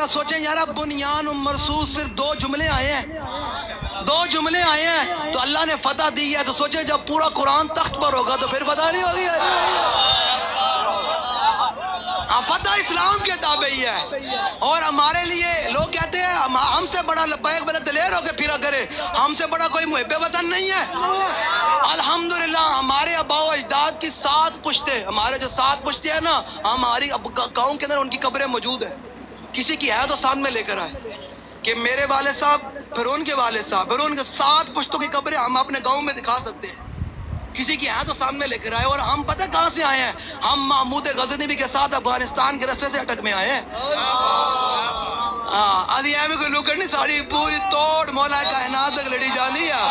سوچیں یار بنیان و مرصوص صرف دو جملے آئے ہیں، دو جملے آئے ہیں تو اللہ نے فتح دی ہے، تو سوچیں جب پورا قرآن تخت پر ہوگا تو پھر فتح نہیں ہوگی؟ فتح اسلام کے تابع ہی ہے۔ اور ہمارے لیے لوگ کہتے ہیں ہم سے بڑا لبیک بلے دلیر ہو کے پھرا کرے، ہم سے بڑا کوئی محب وطن نہیں ہے۔ الحمدللہ ہمارے آباء و اجداد کی 7 پشتے، ہمارے جو 7 پشتے ہیں نا، ہماری گاؤں کے اندر ان کی قبریں موجود ہیں۔ کسی کی ہے تو سامنے لے کر آئے کہ میرے والد صاحب، پھر ان کے والد صاحب، پھر ان کے 7 پشتوں کی قبریں ہم اپنے گاؤں میں دکھا سکتے ہیں۔ کسی کی ہے تو سامنے لے کر آئے۔ اور ہم پتہ کہاں سے آئے ہیں؟ ہم محمود غزنوی کے ساتھ افغانستان کے رستے سے اٹک میں آئے ہیں۔ ادھی ایویں کوئی لکڑ نہیں، ساری پوری توڑ مولا کائنات تک لڑی جانی ہے۔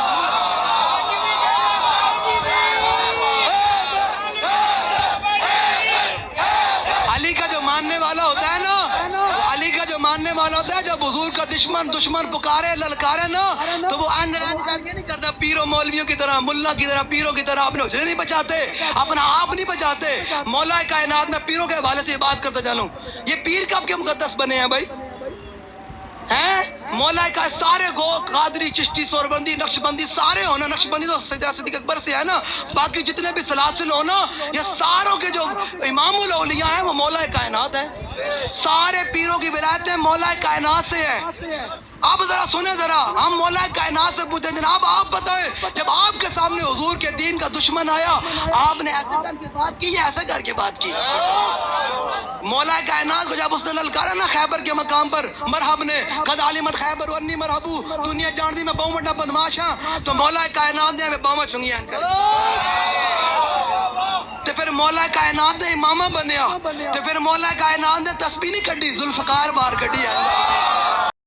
علی کا جو ماننے والا ہوتا ہے نا، علی کا جو ماننے والا ہوتا ہے، جب حضور کا دشمن پکارے للکارے نا، تو وہ انج کر کے نہیں کرتا پیروں مولویوں کی طرح، ملا کی طرح، پیروں کی طرح اپنے حجرے نہیں بچاتے، اپنا آپ نہیں بچاتے۔ مولا کائنات میں پیروں کے حوالے سے یہ بات کرتا جانوں، یہ پیر کب کے مقدس بنے ہیں بھائی؟ ہیں مولا کا سارے گو قادری، چشتی، سوربندی، نقشبندی سارے ہونا، نقشبندی تو سیدہ صدیق اکبر سے ہے نا، باقی جتنے بھی سلاسل ہونا، یہ ساروں کے جو امام الاولیاء ہیں وہ مولا کائنات ہیں۔ سارے پیروں کی ولایتیں مولا کائنات سے ہیں۔ اب ذرا سنیں، ذرا ہم مولا کائنات سے پوچھیں جناب آپ بتائیں، جب آپ کے سامنے حضور کے دین کا دشمن آیا، آپ نے ایسے کر کے بات کی یا ایسے کر کے بات کی؟ مولا کائنات کو جب اس نے للکارا نا خیبر کے مقام پر، مرحب نے قد علمت خیبر ونی مرحبو، دنیا جان دی میں بہمٹا بدماش ہاں، تو مولا کائنات نے ہمیں باما چنگیاں کر تو پھر مولا کائنات نے امامہ بنیا، تو پھر مولا کائنات نے تسبیح نہیں کڈی، ذوالفقار بار کڈی ہے۔